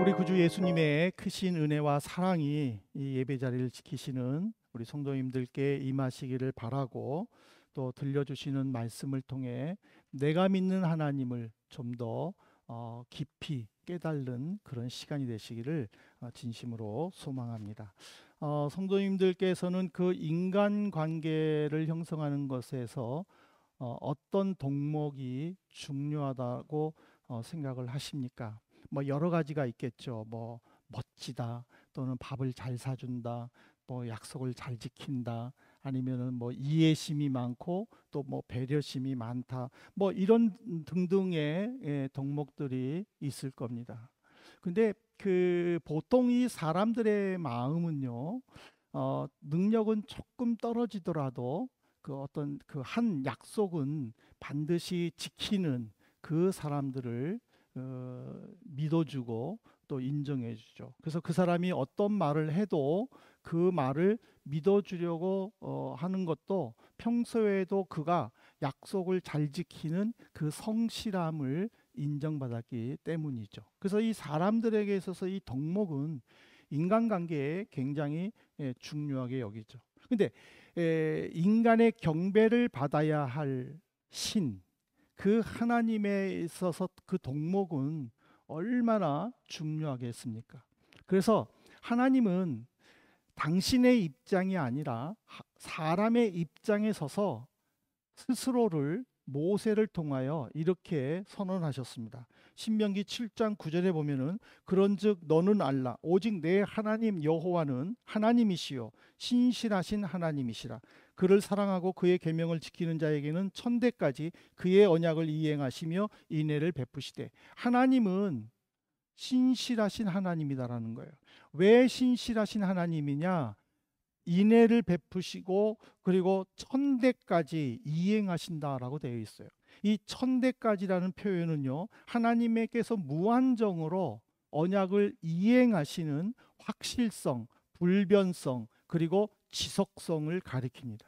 우리 구주 예수님의 크신 은혜와 사랑이 이 예배 자리를 지키시는 우리 성도님들께 임하시기를 바라고, 또 들려주시는 말씀을 통해 내가 믿는 하나님을 좀 더 깊이 깨달는 그런 시간이 되시기를 진심으로 소망합니다. 성도님들께서는 그 인간관계를 형성하는 것에서 어떤 덕목이 중요하다고 생각을 하십니까? 뭐 여러 가지가 있겠죠. 뭐 멋지다, 또는 밥을 잘 사준다, 뭐 약속을 잘 지킨다, 아니면은 뭐 이해심이 많고 또 뭐 배려심이 많다, 뭐 이런 등등의 덕목들이 있을 겁니다. 근데 그 보통 이 사람들의 마음은요, 능력은 조금 떨어지더라도 그 어떤 그 한 약속은 반드시 지키는 그 사람들을 믿어주고 또 인정해주죠. 그래서 그 사람이 어떤 말을 해도 그 말을 믿어주려고 하는 것도, 평소에도 그가 약속을 잘 지키는 그 성실함을 인정받았기 때문이죠. 그래서 이 사람들에게 있어서 이 덕목은 인간관계에 굉장히 중요하게 여기죠. 근데 인간의 경배를 받아야 할 신, 그 하나님에 있어서 그 덕목은 얼마나 중요하겠습니까? 그래서 하나님은 당신의 입장이 아니라 사람의 입장에 서서 스스로를 모세를 통하여 이렇게 선언하셨습니다. 신명기 7장 9절에 보면은, 그런즉 너는 알라 오직 내 하나님 여호와는 하나님이시요 신실하신 하나님이시라. 그를 사랑하고 그의 계명을 지키는 자에게는 천대까지 그의 언약을 이행하시며 인애를 베푸시되. 하나님은 신실하신 하나님이다라는 거예요. 왜 신실하신 하나님이냐? 인애를 베푸시고 그리고 천대까지 이행하신다라고 되어 있어요. 이 천대까지라는 표현은요, 하나님께서 무한정으로 언약을 이행하시는 확실성, 불변성, 그리고 지속성을 가리킵니다.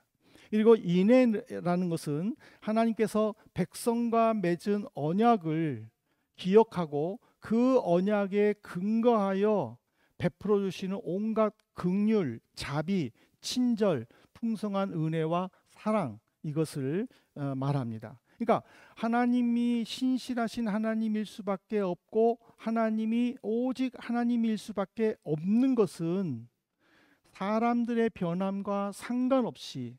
그리고 인애라는 것은 하나님께서 백성과 맺은 언약을 기억하고 그 언약에 근거하여 베풀어 주시는 온갖 긍휼, 자비, 친절, 풍성한 은혜와 사랑, 이것을 말합니다. 그러니까 하나님이 신실하신 하나님일 수밖에 없고, 하나님이 오직 하나님일 수밖에 없는 것은 사람들의 변함과 상관없이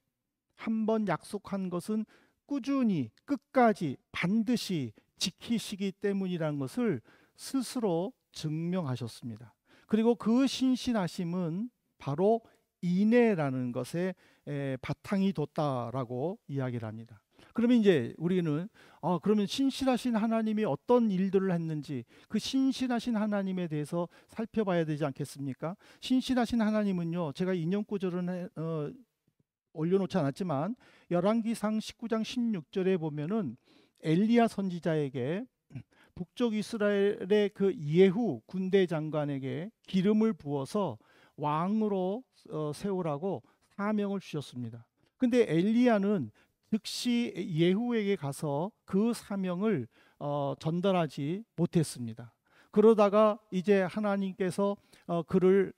한번 약속한 것은 꾸준히 끝까지 반드시 지키시기 때문이라는 것을 스스로 증명하셨습니다. 그리고 그 신실하심은 바로 인애라는 것에 바탕이 뒀다라고 이야기를 합니다. 그러면 이제 우리는 그러면 신실하신 하나님이 어떤 일들을 했는지, 그 신실하신 하나님에 대해서 살펴봐야 되지 않겠습니까? 신실하신 하나님은요, 제가 인용 구절은 올려놓지 않았지만 열왕기상 19장 16절에 보면은 엘리야 선지자에게 북쪽 이스라엘의 그 예후 군대 장관에게 기름을 부어서 왕으로 세우라고 사명을 주셨습니다. 근데 엘리야는 즉시 예후에게 가서 그 사명을 전달하지 못했습니다. 그러다가 이제 하나님께서 그를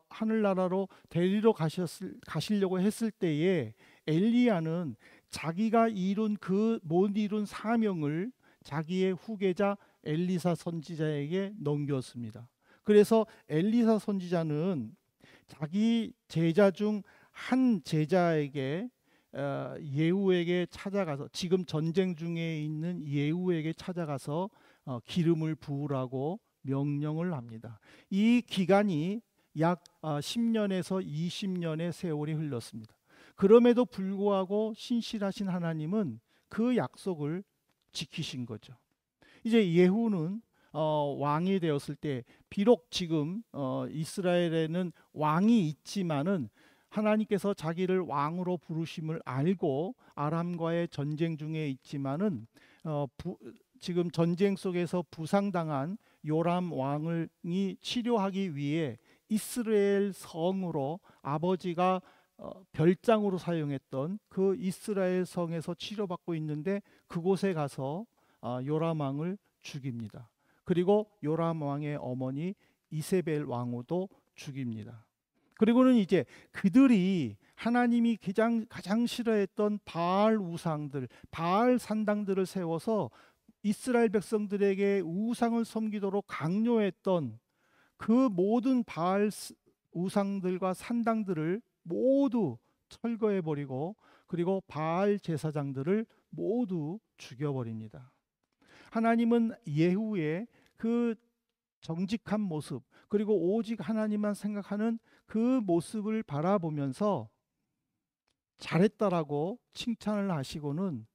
하늘나라로 데리러 가시려고 했을 때에 엘리야는 자기가 이룬 그 못 이룬 사명을 자기의 후계자 엘리사 선지자에게 넘겼습니다. 그래서 엘리사 선지자는 자기 제자 중 한 제자에게 예후에게 찾아가서, 지금 전쟁 중에 있는 예후에게 찾아가서 기름을 부으라고 명령을 합니다. 이 기간이 약 10년에서 20년의 세월이 흘렀습니다. 그럼에도 불구하고 신실하신 하나님은 그 약속을 지키신 거죠. 이제 예후는 왕이 되었을 때, 비록 지금 이스라엘에는 왕이 있지만은 하나님께서 자기를 왕으로 부르심을 알고 아람과의 전쟁 중에 있지만은 지금 전쟁 속에서 부상당한 요람 왕이 치료하기 위해 이스라엘 성으로, 아버지가 별장으로 사용했던 그 이스라엘 성에서 치료받고 있는데, 그곳에 가서 요람 왕을 죽입니다. 그리고 요람 왕의 어머니 이세벨 왕후도 죽입니다. 그리고는 이제 그들이 하나님이 가장 싫어했던 바알 우상들, 바알 산당들을 세워서 이스라엘 백성들에게 우상을 섬기도록 강요했던 그 모든 바알 우상들과 산당들을 모두 철거해 버리고, 그리고 바알 제사장들을 모두 죽여버립니다. 하나님은 예후의 그 정직한 모습, 그리고 오직 하나님만 생각하는 그 모습을 바라보면서 잘했다라고 칭찬을 하시고는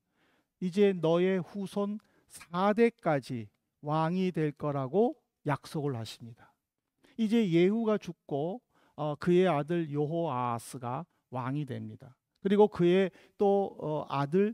이제 너의 후손 4대까지 왕이 될 거라고 약속을 하십니다. 이제 예후가 죽고 그의 아들 여호아하스가 왕이 됩니다. 그리고 그의 또 아들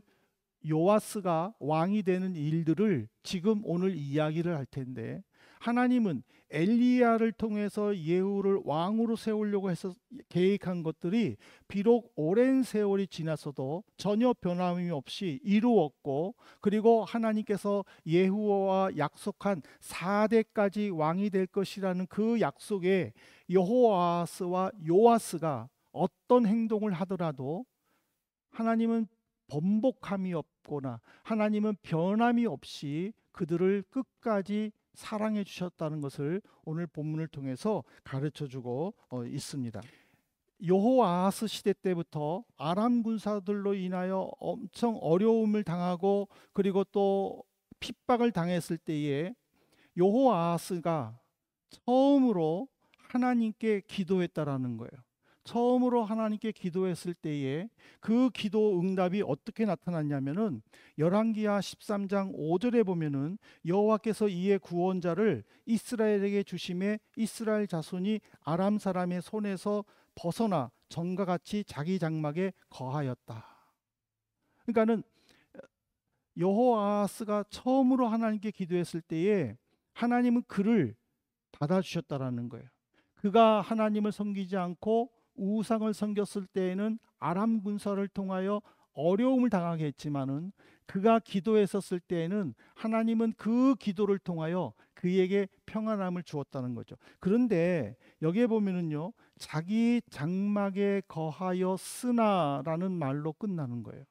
요아스가 왕이 되는 일들을 지금 오늘 이야기를 할 텐데, 하나님은 엘리야를 통해서 예후를 왕으로 세우려고 해서 계획한 것들이 비록 오랜 세월이 지났어도 전혀 변함이 없이 이루었고, 그리고 하나님께서 예후와 약속한 4대까지 왕이 될 것이라는 그 약속에 여호아스와 요아스가 어떤 행동을 하더라도 하나님은 번복함이 없거나 하나님은 변함이 없이 그들을 끝까지 사랑해 주셨다는 것을 오늘 본문을 통해서 가르쳐 주고 있습니다. 여호아하스 시대 때부터 아람 군사들로 인하여 엄청 어려움을 당하고, 그리고 또 핍박을 당했을 때에 여호아하스가 처음으로 하나님께 기도했다라는 거예요. 처음으로 하나님께 기도했을 때에 그 기도 응답이 어떻게 나타났냐면은 열왕기하 13장 5절에 보면은 여호와께서 이의 구원자를 이스라엘에게 주심에 이스라엘 자손이 아람 사람의 손에서 벗어나 전과 같이 자기 장막에 거하였다. 그러니까는 여호아하스가 처음으로 하나님께 기도했을 때에 하나님은 그를 받아주셨다라는 거예요. 그가 하나님을 섬기지 않고 우상을 섬겼을 때에는 아람 군사를 통하여 어려움을 당하게 했지만은, 그가 기도했었을 때에는 하나님은 그 기도를 통하여 그에게 평안함을 주었다는 거죠. 그런데 여기에 보면은요, 자기 장막에 거하여 쓰나라는 말로 끝나는 거예요.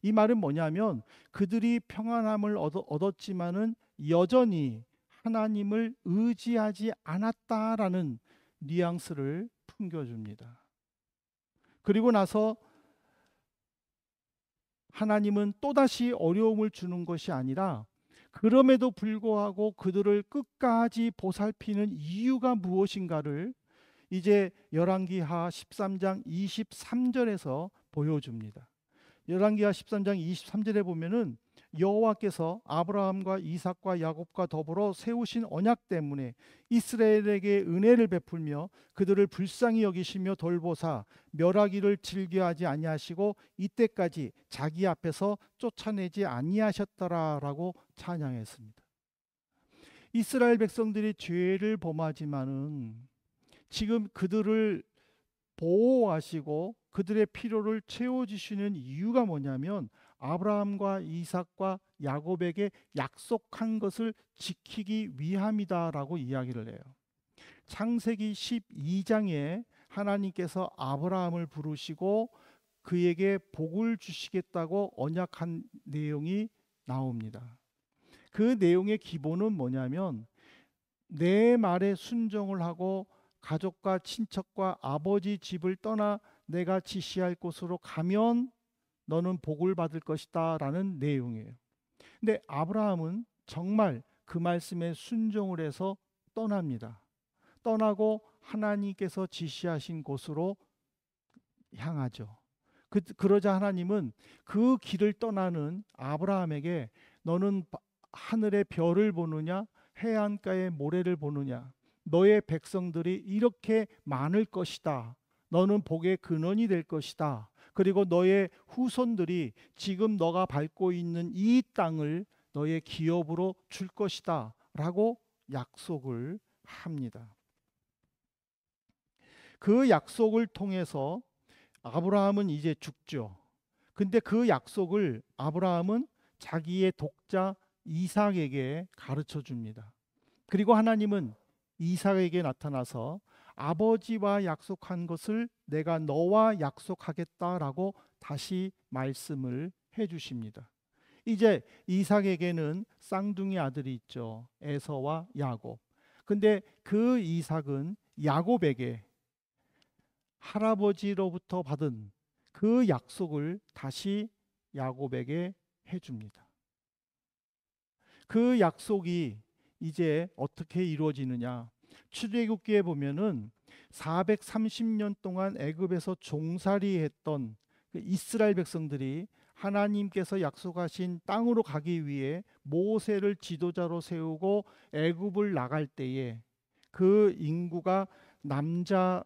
이 말은 뭐냐면 그들이 평안함을 얻었지만은 여전히 하나님을 의지하지 않았다라는 뉘앙스를 풍겨줍니다. 그리고 나서 하나님은 또다시 어려움을 주는 것이 아니라 그럼에도 불구하고 그들을 끝까지 보살피는 이유가 무엇인가를 이제 열왕기하 13장 23절에서 보여줍니다. 열왕기하 13장 23절에 보면은 여호와께서 아브라함과 이삭과 야곱과 더불어 세우신 언약 때문에 이스라엘에게 은혜를 베풀며 그들을 불쌍히 여기시며 돌보사 멸하기를 즐겨하지 아니하시고 이때까지 자기 앞에서 쫓아내지 아니하셨더라라고 찬양했습니다. 이스라엘 백성들이 죄를 범하지만은 지금 그들을 보호하시고 그들의 필요를 채워주시는 이유가 뭐냐면 아브라함과 이삭과 야곱에게 약속한 것을 지키기 위함이다라고 이야기를 해요. 창세기 12장에 하나님께서 아브라함을 부르시고 그에게 복을 주시겠다고 언약한 내용이 나옵니다. 그 내용의 기본은 뭐냐면 내 말에 순종을 하고 가족과 친척과 아버지 집을 떠나 내가 지시할 곳으로 가면 너는 복을 받을 것이다 라는 내용이에요. 근데 아브라함은 정말 그 말씀에 순종을 해서 떠납니다. 떠나고 하나님께서 지시하신 곳으로 향하죠. 그러자 하나님은 그 길을 떠나는 아브라함에게 너는 하늘의 별을 보느냐 해안가의 모래를 보느냐, 너의 백성들이 이렇게 많을 것이다. 너는 복의 근원이 될 것이다. 그리고 너의 후손들이 지금 너가 밟고 있는 이 땅을 너의 기업으로 줄 것이다 라고 약속을 합니다. 그 약속을 통해서 아브라함은 이제 죽죠. 근데 그 약속을 아브라함은 자기의 독자 이삭에게 가르쳐 줍니다. 그리고 하나님은 이삭에게 나타나서 아버지와 약속한 것을 내가 너와 약속하겠다라고 다시 말씀을 해 주십니다. 이제 이삭에게는 쌍둥이 아들이 있죠. 에서와 야곱. 근데 그 이삭은 야곱에게 할아버지로부터 받은 그 약속을 다시 야곱에게 해 줍니다. 그 약속이 이제 어떻게 이루어지느냐? 출애굽기에 보면은 430년 동안 애굽에서 종살이했던 그 이스라엘 백성들이 하나님께서 약속하신 땅으로 가기 위해 모세를 지도자로 세우고 애굽을 나갈 때에 그 인구가 남자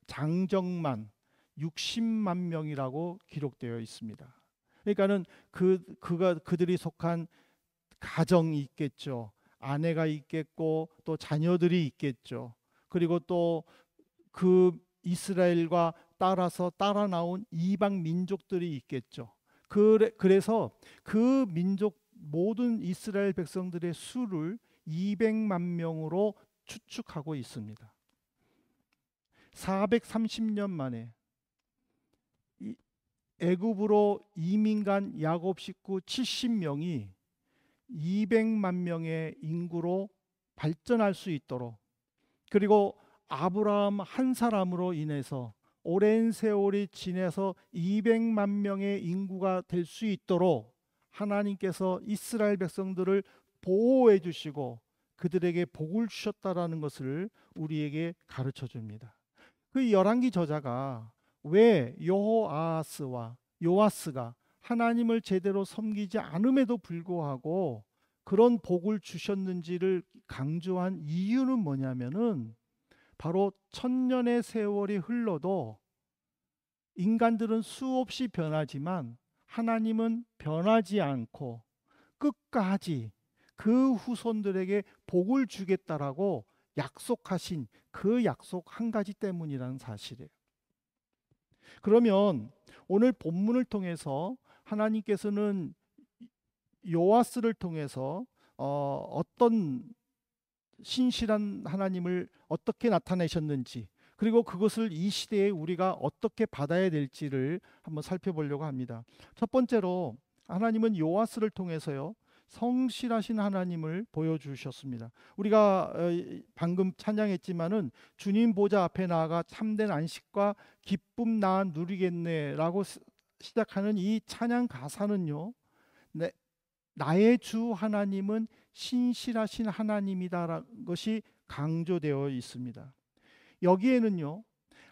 장정만 60만 명이라고 기록되어 있습니다. 그러니까는 그들이 속한 가정이 있겠죠. 아내가 있겠고 또 자녀들이 있겠죠. 그리고 또 그 이스라엘과 따라서 따라 나온 이방 민족들이 있겠죠. 그래서 그 민족 모든 이스라엘 백성들의 수를 200만 명으로 추측하고 있습니다. 430년 만에 애굽으로 이민 간 야곱 식구 70명이 200만 명의 인구로 발전할 수 있도록, 그리고 아브라함 한 사람으로 인해서 오랜 세월이 지나서 200만 명의 인구가 될 수 있도록 하나님께서 이스라엘 백성들을 보호해 주시고 그들에게 복을 주셨다라는 것을 우리에게 가르쳐 줍니다. 그 열왕기 저자가 왜 여호아하스와 요아스가 하나님을 제대로 섬기지 않음에도 불구하고 그런 복을 주셨는지를 강조한 이유는 뭐냐면은 바로 천년의 세월이 흘러도 인간들은 수없이 변하지만 하나님은 변하지 않고 끝까지 그 후손들에게 복을 주겠다라고 약속하신 그 약속 한 가지 때문이라는 사실이에요. 그러면 오늘 본문을 통해서 하나님께서는 요아스를 통해서 어떤 신실한 하나님을 어떻게 나타내셨는지, 그리고 그것을 이 시대에 우리가 어떻게 받아야 될지를 한번 살펴보려고 합니다. 첫 번째로 하나님은 요아스를 통해서요 성실하신 하나님을 보여주셨습니다. 우리가 방금 찬양했지만은 주님 보좌 앞에 나아가 참된 안식과 기쁨 나 누리겠네라고 시작하는 이 찬양 가사는요, 나의 주 하나님은 신실하신 하나님이다라는 것이 강조되어 있습니다. 여기에는요,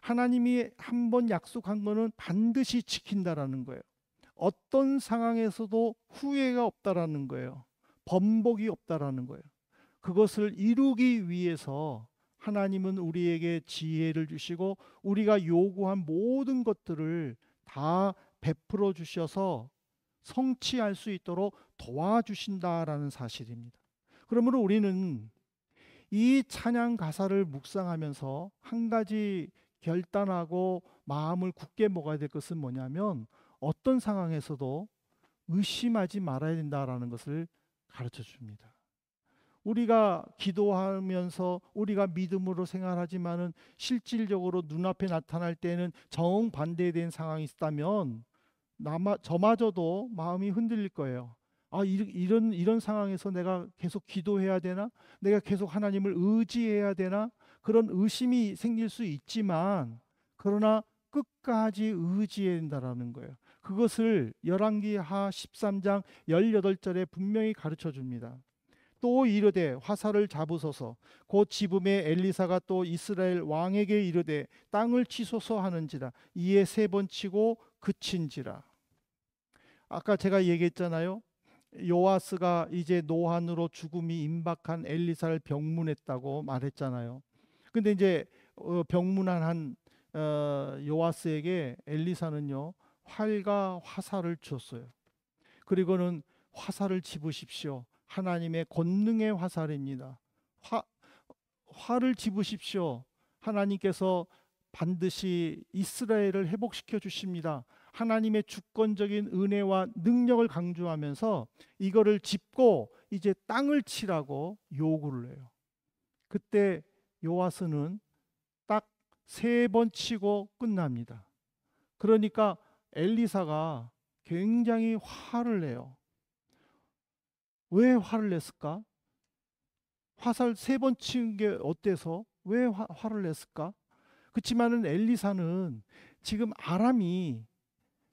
하나님이 한번 약속한 것은 반드시 지킨다라는 거예요. 어떤 상황에서도 후회가 없다라는 거예요. 번복이 없다라는 거예요. 그것을 이루기 위해서 하나님은 우리에게 지혜를 주시고 우리가 요구한 모든 것들을 다 베풀어 주셔서 성취할 수 있도록 도와주신다라는 사실입니다. 그러므로 우리는 이 찬양 가사를 묵상하면서 한 가지 결단하고 마음을 굳게 먹어야 될 것은 뭐냐면, 어떤 상황에서도 의심하지 말아야 된다라는 것을 가르쳐 줍니다. 우리가 기도하면서 우리가 믿음으로 생활하지만은 실질적으로 눈앞에 나타날 때는 정반대된 상황이 있다면 저마저도 마음이 흔들릴 거예요. 이런 상황에서 내가 계속 기도해야 되나? 내가 계속 하나님을 의지해야 되나? 그런 의심이 생길 수 있지만, 그러나 끝까지 의지해야 된다라는 거예요. 그것을 열왕기하 13장 18절에 분명히 가르쳐 줍니다. 또 이르되 화살을 잡으소서. 곧 지붕에 엘리사가 또 이스라엘 왕에게 이르되 땅을 치소서 하는지라. 이에 3번 치고 그친지라. 아까 제가 얘기했잖아요. 요아스가 이제 노한으로 죽음이 임박한 엘리사를 병문했다고 말했잖아요. 근데 이제 병문한 요아스에게 엘리사는요 활과 화살을 줬어요. 그리고는 화살을 집으십시오. 하나님의 권능의 화살입니다. 활을 집으십시오. 하나님께서 반드시 이스라엘을 회복시켜 주십니다. 하나님의 주권적인 은혜와 능력을 강조하면서 이거를 짚고 이제 땅을 치라고 요구를 해요. 그때 요아스는 딱 3번 치고 끝납니다. 그러니까 엘리사가 굉장히 화를 내요. 왜 화를 냈을까? 화살 3번 친 게 어때서 왜 화를 냈을까? 그렇지만은 엘리사는 지금 아람이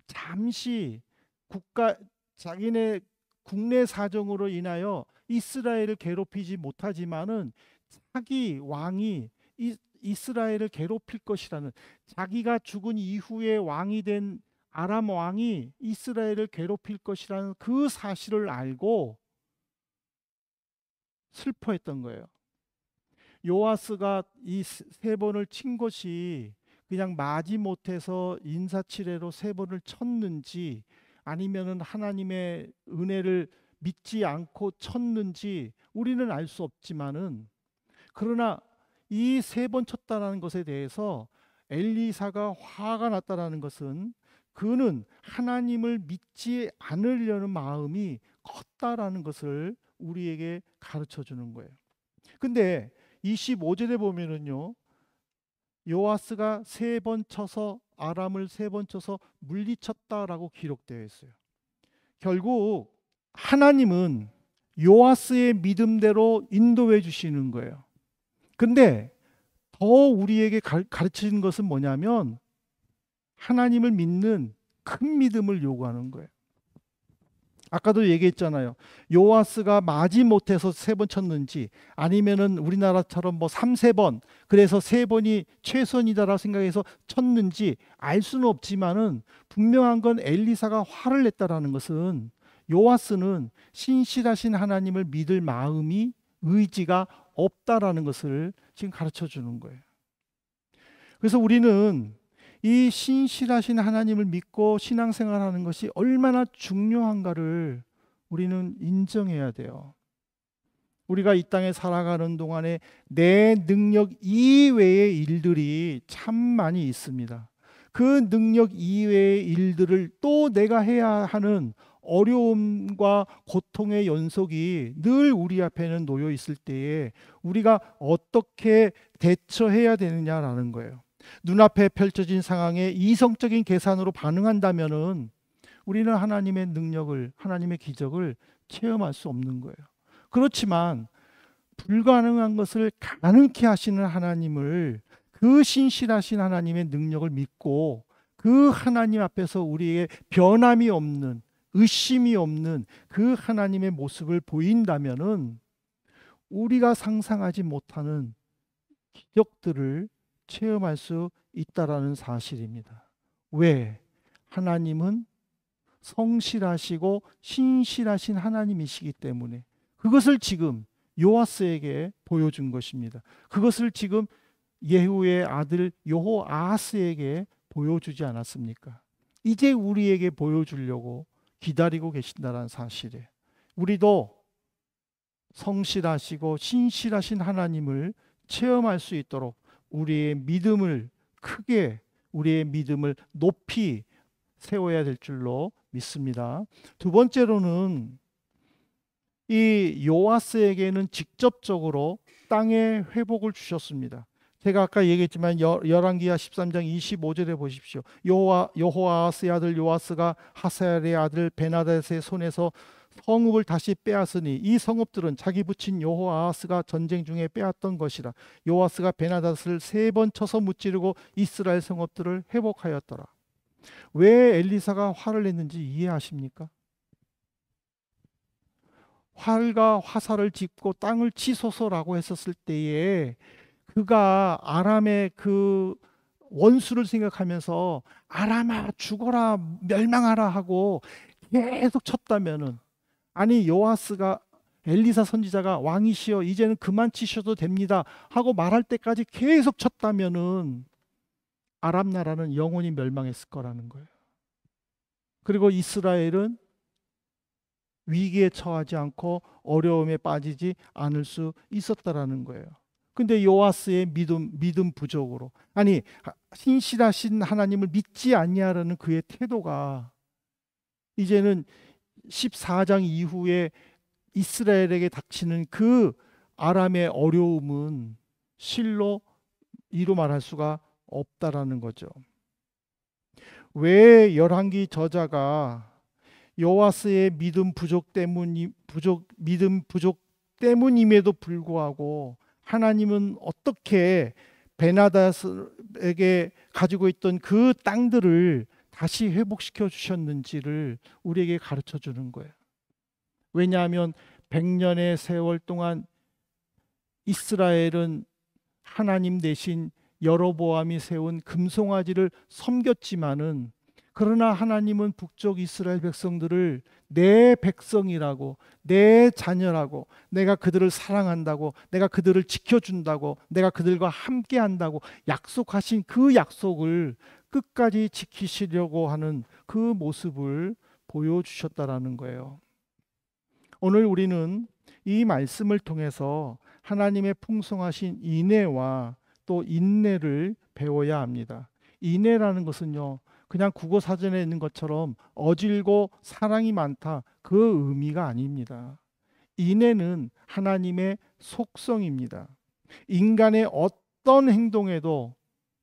잠시 자기네 국내 사정으로 인하여 이스라엘을 괴롭히지 못하지만은 자기 왕이 이스라엘을 괴롭힐 것이라는, 자기가 죽은 이후에 왕이 된 아람 왕이 이스라엘을 괴롭힐 것이라는 그 사실을 알고 슬퍼했던 거예요. 요아스가 이 3번을 친 것이 그냥 마지못해서 인사치레로 3번을 쳤는지 아니면은 하나님의 은혜를 믿지 않고 쳤는지 우리는 알 수 없지만은, 그러나 이 3번 쳤다라는 것에 대해서 엘리사가 화가 났다라는 것은 그는 하나님을 믿지 않으려는 마음이 컸다라는 것을 우리에게 가르쳐 주는 거예요. 근데 25절에 보면은요, 요아스가 3번 쳐서 아람을 3번 쳐서 물리쳤다라고 기록되어 있어요. 결국 하나님은 요아스의 믿음대로 인도해 주시는 거예요. 근데 더 우리에게 가르치는 것은 뭐냐면 하나님을 믿는 큰 믿음을 요구하는 거예요. 아까도 얘기했잖아요. 요아스가 마지못해서 3번 쳤는지 아니면은 우리나라처럼 뭐 3-4번, 그래서 3번이 최선이다라고 생각해서 쳤는지 알 수는 없지만은 분명한 건 엘리사가 화를 냈다라는 것은 요아스는 신실하신 하나님을 믿을 마음이, 의지가 없다라는 것을 지금 가르쳐 주는 거예요. 그래서 우리는 이 신실하신 하나님을 믿고 신앙생활하는 것이 얼마나 중요한가를 우리는 인정해야 돼요. 우리가 이 땅에 살아가는 동안에 내 능력 이외의 일들이 참 많이 있습니다. 그 능력 이외의 일들을 또 내가 해야 하는 어려움과 고통의 연속이 늘 우리 앞에는 놓여 있을 때에 우리가 어떻게 대처해야 되느냐라는 거예요. 눈앞에 펼쳐진 상황에 이성적인 계산으로 반응한다면은 우리는 하나님의 능력을, 하나님의 기적을 체험할 수 없는 거예요. 그렇지만 불가능한 것을 가능케 하시는 하나님을, 그 신실하신 하나님의 능력을 믿고 그 하나님 앞에서 우리의 변함이 없는, 의심이 없는 그 하나님의 모습을 보인다면은 우리가 상상하지 못하는 기적들을 체험할 수 있다라는 사실입니다. 왜? 하나님은 성실하시고 신실하신 하나님이시기 때문에 그것을 지금 요아스에게 보여준 것입니다. 그것을 지금 예후의 아들 여호아하스에게 보여주지 않았습니까? 이제 우리에게 보여주려고 기다리고 계신다는 사실에 우리도 성실하시고 신실하신 하나님을 체험할 수 있도록 우리의 믿음을 크게, 우리의 믿음을 높이 세워야 될 줄로 믿습니다. 두 번째로는 이 요아스에게는 직접적으로 땅의 회복을 주셨습니다. 제가 아까 얘기했지만 열왕기하 13장 25절에 보십시오. 여호아하스의 아들 요아스가 하사엘의 아들 베나닷의 손에서 성읍을 다시 빼앗으니 이 성읍들은 자기 부친 여호아하스가 전쟁 중에 빼앗던 것이라. 요아스가 베나닷을 3번 쳐서 무찌르고 이스라엘 성읍들을 회복하였더라. 왜 엘리사가 화를 냈는지 이해하십니까? 활과 화살을 짚고 땅을 치소서라고 했었을 때에 그가 아람의 그 원수를 생각하면서 아람아 죽어라 멸망하라 하고 계속 쳤다면은, 아니 요아스가, 엘리사 선지자가 왕이시여 이제는 그만 치셔도 됩니다 하고 말할 때까지 계속 쳤다면은 아람 나라는 영원히 멸망했을 거라는 거예요. 그리고 이스라엘은 위기에 처하지 않고 어려움에 빠지지 않을 수 있었다라는 거예요. 근데 요아스의 믿음 부족으로, 아니 신실하신 하나님을 믿지 않냐라는 그의 태도가 이제는 14장 이후에 이스라엘에게 닥치는 그 아람의 어려움은 실로 이루 말할 수가 없다라는 거죠. 왜 열왕기 저자가 여호와스의 믿음 부족 때문임에도 불구하고 하나님은 어떻게 베나닷에게 가지고 있던 그 땅들을 다시 회복시켜 주셨는지를 우리에게 가르쳐 주는 거예요. 왜냐하면 100년의 세월 동안 이스라엘은 하나님 대신 여로보암이 세운 금송아지를 섬겼지만은, 그러나 하나님은 북쪽 이스라엘 백성들을 내 백성이라고, 내 자녀라고, 내가 그들을 사랑한다고, 내가 그들을 지켜준다고, 내가 그들과 함께 한다고 약속하신 그 약속을 끝까지 지키시려고 하는 그 모습을 보여주셨다라는 거예요. 오늘 우리는 이 말씀을 통해서 하나님의 풍성하신 인애와 또 인내를 배워야 합니다. 인애라는 것은요, 그냥 국어 사전에 있는 것처럼 어질고 사랑이 많다, 그 의미가 아닙니다. 인애는 하나님의 속성입니다. 인간의 어떤 행동에도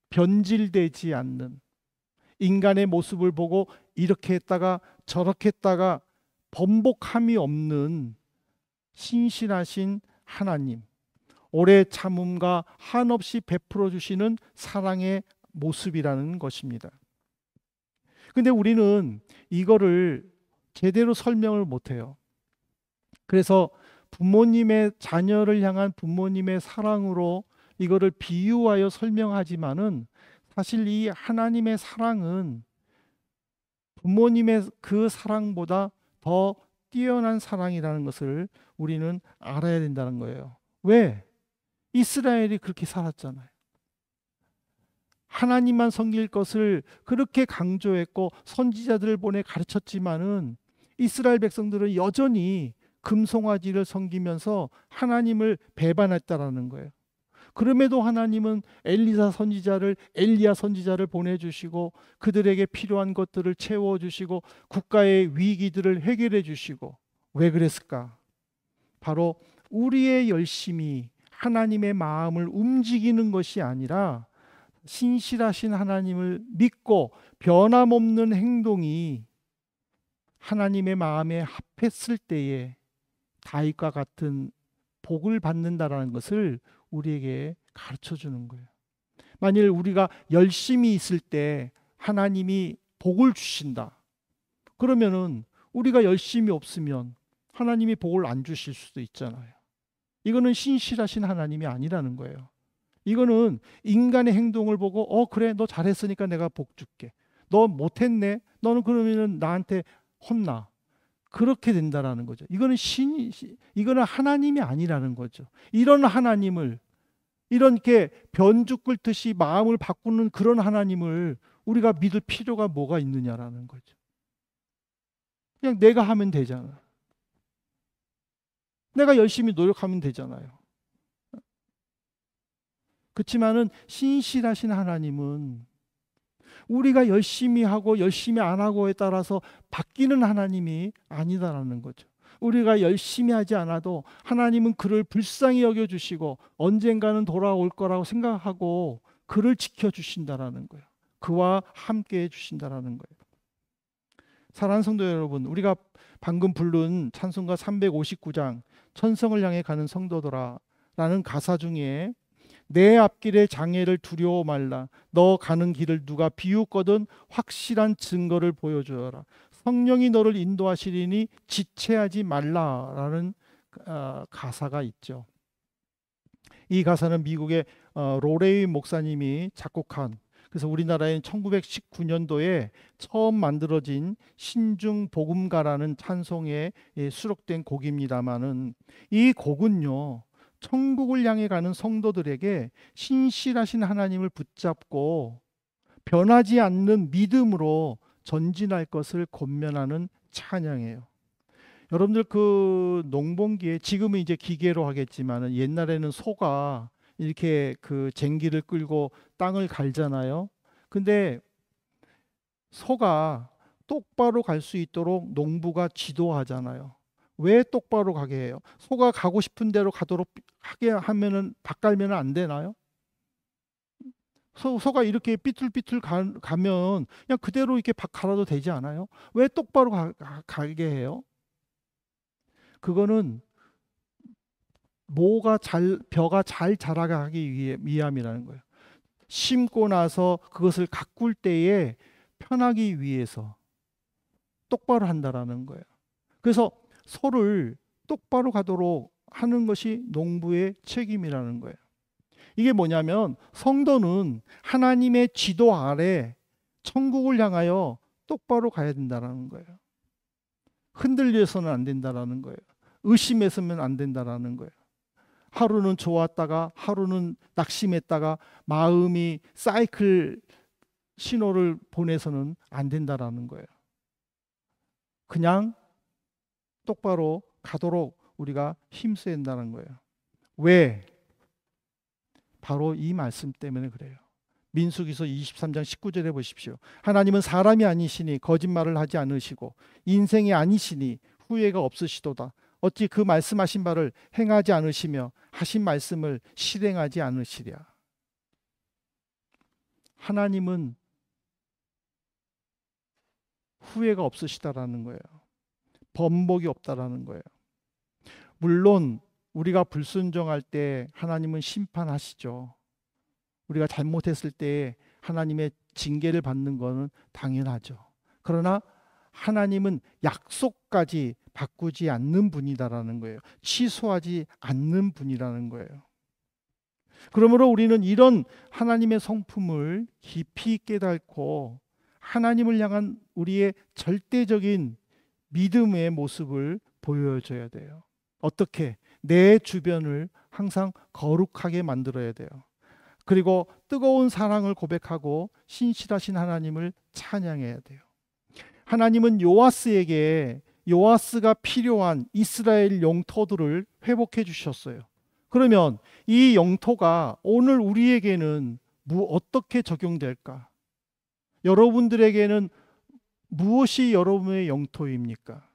변질되지 않는, 인간의 모습을 보고 이렇게 했다가 저렇게 했다가 번복함이 없는 신실하신 하나님, 오래 참음과 한없이 베풀어 주시는 사랑의 모습이라는 것입니다. 근데 우리는 이거를 제대로 설명을 못해요. 그래서 부모님의 자녀를 향한 부모님의 사랑으로 이거를 비유하여 설명하지만은, 사실 이 하나님의 사랑은 부모님의 그 사랑보다 더 뛰어난 사랑이라는 것을 우리는 알아야 된다는 거예요. 왜? 이스라엘이 그렇게 살았잖아요. 하나님만 섬길 것을 그렇게 강조했고 선지자들을 보내 가르쳤지만은, 이스라엘 백성들은 여전히 금송아지를 섬기면서 하나님을 배반했다라는 거예요. 그럼에도 하나님은 엘리야 선지자를 보내주시고 그들에게 필요한 것들을 채워주시고 국가의 위기들을 해결해 주시고. 왜 그랬을까? 바로 우리의 열심이 하나님의 마음을 움직이는 것이 아니라 신실하신 하나님을 믿고 변함없는 행동이 하나님의 마음에 합했을 때에 다윗과 같은 복을 받는다라는 것을 우리에게 가르쳐 주는 거예요. 만일 우리가 열심히 있을 때 하나님이 복을 주신다, 그러면은 우리가 열심히 없으면 하나님이 복을 안 주실 수도 있잖아요. 이거는 신실하신 하나님이 아니라는 거예요. 이거는 인간의 행동을 보고 그래, 너 잘했으니까 내가 복 줄게. 너 못했네, 너는 그러면은 나한테 혼나. 그렇게 된다라는 거죠. 이거는 하나님이 아니라는 거죠. 이런 하나님을, 이렇게 변죽 끓듯이 마음을 바꾸는 그런 하나님을 우리가 믿을 필요가 뭐가 있느냐라는 거죠. 그냥 내가 하면 되잖아. 내가 열심히 노력하면 되잖아요. 그렇지만은 신실하신 하나님은 우리가 열심히 하고 열심히 안 하고에 따라서 바뀌는 하나님이 아니다라는 거죠. 우리가 열심히 하지 않아도 하나님은 그를 불쌍히 여겨주시고 언젠가는 돌아올 거라고 생각하고 그를 지켜주신다라는 거예요. 그와 함께 해주신다라는 거예요. 사랑하는 성도 여러분, 우리가 방금 부른 찬송가 359장 천성을 향해 가는 성도들아 라는 가사 중에 내 앞길의 장애를 두려워 말라. 너 가는 길을 누가 비웃거든 확실한 증거를 보여주어라. 성령이 너를 인도하시리니 지체하지 말라라는 가사가 있죠. 이 가사는 미국의 로레이 목사님이 작곡한, 그래서 우리나라엔 1919년도에 처음 만들어진 신중 복음가라는 찬송에 수록된 곡입니다마는, 이 곡은요, 천국을 향해 가는 성도들에게 신실하신 하나님을 붙잡고 변하지 않는 믿음으로 전진할 것을 권면하는 찬양이에요. 여러분들 그 농번기에, 지금은 이제 기계로 하겠지만 옛날에는 소가 이렇게 그 쟁기를 끌고 땅을 갈잖아요. 근데 소가 똑바로 갈 수 있도록 농부가 지도하잖아요. 왜 똑바로 가게 해요? 소가 가고 싶은 대로 가도록 하게 하면은 바깔면 안 되나요? 소가 이렇게 삐뚤삐뚤 가면 그냥 그대로 이렇게 갈아도 되지 않아요? 왜 똑바로 가게 해요? 그거는 벼가 잘 자라가기 위함이라는 거예요. 심고 나서 그것을 가꿀 때에 편하기 위해서 똑바로 한다라는 거예요. 그래서 소를 똑바로 가도록 하는 것이 농부의 책임이라는 거예요. 이게 뭐냐면 성도는 하나님의 지도 아래 천국을 향하여 똑바로 가야 된다는 거예요. 흔들려서는 안 된다는 거예요. 의심해서는 안 된다는 거예요. 하루는 좋았다가 하루는 낙심했다가 마음이 사이클 신호를 보내서는 안 된다는 거예요. 그냥 똑바로 가도록 우리가 힘써야 된다는 거예요. 왜? 바로 이 말씀 때문에 그래요. 민수기서 23장 19절에 보십시오. 하나님은 사람이 아니시니 거짓말을 하지 않으시고 인생이 아니시니 후회가 없으시도다. 어찌 그 말씀하신 바를 행하지 않으시며 하신 말씀을 실행하지 않으시랴. 하나님은 후회가 없으시다라는 거예요. 번복이 없다라는 거예요. 물론 우리가 불순종할 때 하나님은 심판하시죠. 우리가 잘못했을 때 하나님의 징계를 받는 것은 당연하죠. 그러나 하나님은 약속까지 바꾸지 않는 분이다라는 거예요. 취소하지 않는 분이라는 거예요. 그러므로 우리는 이런 하나님의 성품을 깊이 깨닫고 하나님을 향한 우리의 절대적인 믿음의 모습을 보여줘야 돼요. 어떻게? 내 주변을 항상 거룩하게 만들어야 돼요. 그리고 뜨거운 사랑을 고백하고 신실하신 하나님을 찬양해야 돼요. 하나님은 요아스가 필요한 이스라엘 영토들을 회복해 주셨어요. 그러면 이 영토가 오늘 우리에게는 어떻게 적용될까? 여러분들에게는 무엇이 여러분의 영토입니까?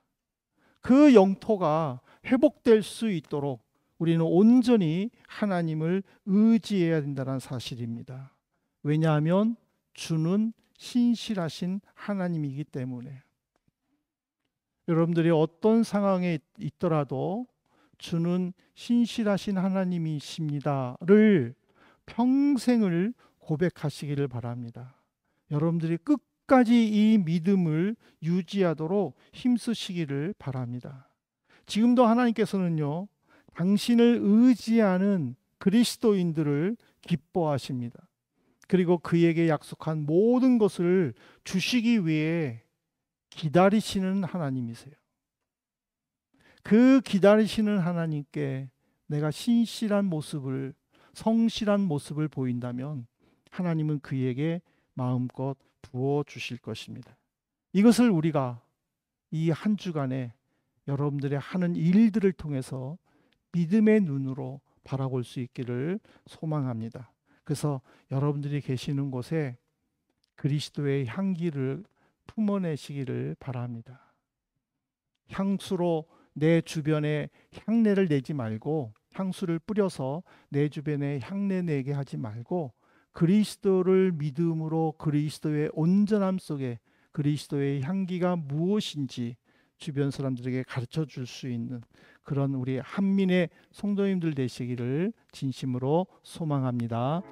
그 영토가 회복될 수 있도록 우리는 온전히 하나님을 의지해야 된다는 사실입니다. 왜냐하면 주는 신실하신 하나님이기 때문에. 여러분들이 어떤 상황에 있더라도 주는 신실하신 하나님이십니다를 평생을 고백하시기를 바랍니다. 여러분들이 끝까지 이 믿음을 유지하도록 힘쓰시기를 바랍니다. 지금도 하나님께서는요, 당신을 의지하는 그리스도인들을 기뻐하십니다. 그리고 그에게 약속한 모든 것을 주시기 위해 기다리시는 하나님이세요. 그 기다리시는 하나님께 내가 신실한 모습을, 성실한 모습을 보인다면 하나님은 그에게 마음껏 부어 주실 것입니다. 이것을 우리가 이 한 주간에 여러분들의 하는 일들을 통해서 믿음의 눈으로 바라볼 수 있기를 소망합니다. 그래서 여러분들이 계시는 곳에 그리스도의 향기를 품어내시기를 바랍니다. 향수로 내 주변에 향내를 내지 말고, 향수를 뿌려서 내 주변에 향내 내게 하지 말고, 그리스도를 믿음으로 그리스도의 온전함 속에 그리스도의 향기가 무엇인지 주변 사람들에게 가르쳐 줄 수 있는 그런 우리 한민의 성도님들 되시기를 진심으로 소망합니다.